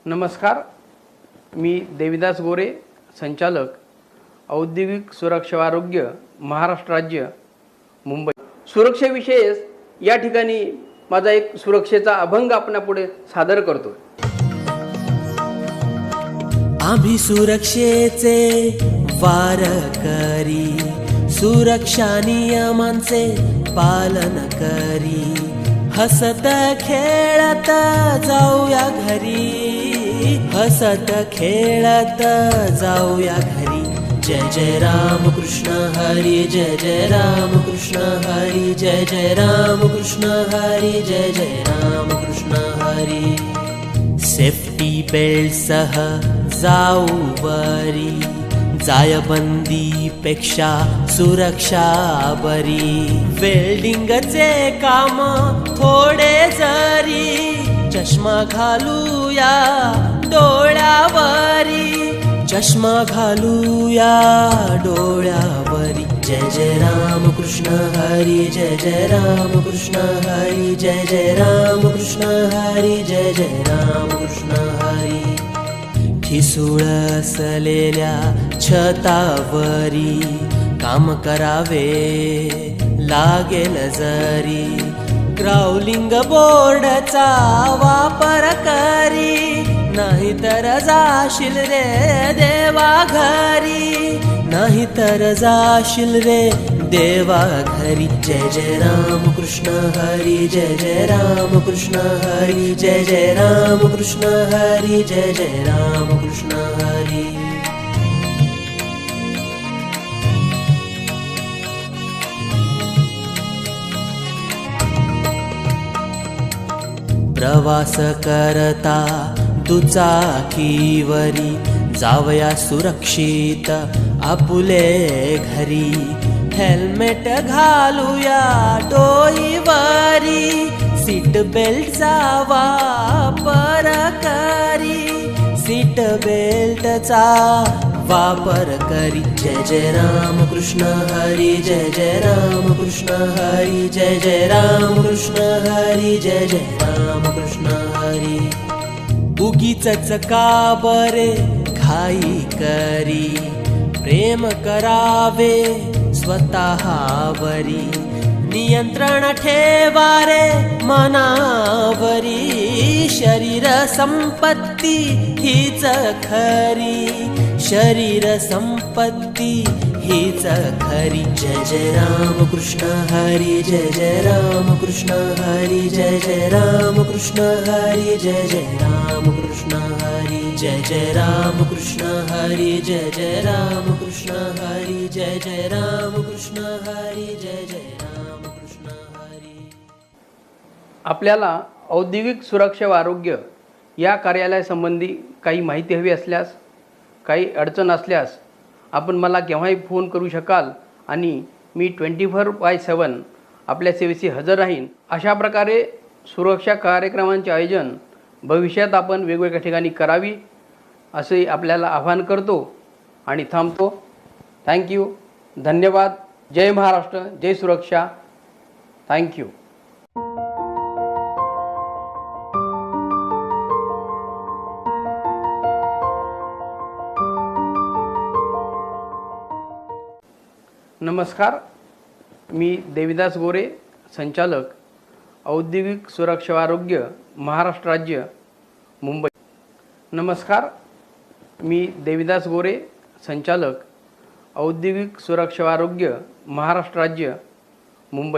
नमस्कार, मी देविदास गोरे, संचालक औद्योगिक सुरक्षा व आरोग्य, महाराष्ट्र राज्य, मुंबई। सुरक्षेविषयी या ठिकाणी माझा एक सुरक्षेचा अभंग आपणापुढे सादर करतो। आम्ही सुरक्षेचे वारकरी, सुरक्षा नियमांचे पालन करी, हसत खेळत जाऊया घरी, हसत खेळत जाऊया घरी। जय जय राम कृष्ण हरी, जय जय राम कृष्ण हरी, जय जय राम कृष्ण हरी, जय जय राम कृष्ण हरी। सेफ्टी बेल्ट सह जाऊ बरी, जायबंदी पेक्षा सुरक्षा बरी। वेल्डिंगचे काम थोडे जरी, चष्मा घालूया डोळ्यावरी, चष्मा घालूया डोळ्यावरी। जय जय राम कृष्ण हरी, जय जय राम कृष्ण हरी, जय जय राम कृष्ण हरी, जय जय राम कृष्ण हरी। ठिसूळ असलेल्या छतावरी काम करावे लागेल जरी, ग्राउलिंग बोर्डचा वापर करी, नाहीतर जाशील रे देवा घरी, नाहीतर जाशील रे देवा घरी। जय जय राम कृष्ण हरी, जय जय राम कृष्ण हरी, जय जय राम कृष्ण हरी, जय जय राम कृष्ण हरी। प्रवास करता दुचाकीवरी, जावया सुरक्षित आपुले घरी, हेल्मेट घालूया डोईवरी, सीट बेल्टचा वापर करी, सीट बेल्टचा वापर करी। जय जय राम कृष्ण हरी, जय जय राम कृष्ण हरी, जय जय राम कृष्ण हरी, जय जय राम कृष्ण हरी। उगीचच का बरे घाई करी, प्रेम करावे स्वतःवरी, नियंत्रण ठेवा रे मनावरी, शरीर संपत्ती हीच खरी, शरीर संपत्ती हीच खरी। जय जय राम कृष्ण हरी, जय जय राम कृष्ण हरी, जय जय राम कृष्ण हरी, जय जय राम कृष्ण हरी, जय जय राम कृष्ण हरी, जय जय राम कृष्ण हरी, जय जय राम कृष्ण हरी, जय जय राम कृष्ण हरी। आपल्याला औद्योगिक सुरक्षा व आरोग्य या कार्यालयासंबंधी काही माहिती हवी असल्यास, काही अडचण असल्यास आपण मला केव्हाही फोन करू शकाल आणि मी 24/7 आपल्या सेवेशी हजर राहीन। अशा प्रकारे सुरक्षा कार्यक्रमांचे आयोजन भविष्यात आपण वेगवेगळ्या ठिकाणी करावी असे आपल्याला आवाहन करतो आणि थांबतो। थँक्यू, धन्यवाद। जय महाराष्ट्र, जय सुरक्षा। थँक्यू। नमस्कार, मी देविदास गोरे, संचालक औद्योगिक सुरक्षा व आरोग्य, महाराष्ट्र राज्य, मुंबई। नमस्कार, मी देविदास गोरे, संचालक औद्योगिक सुरक्षा व आरोग्य, महाराष्ट्र राज्य, मुंबई।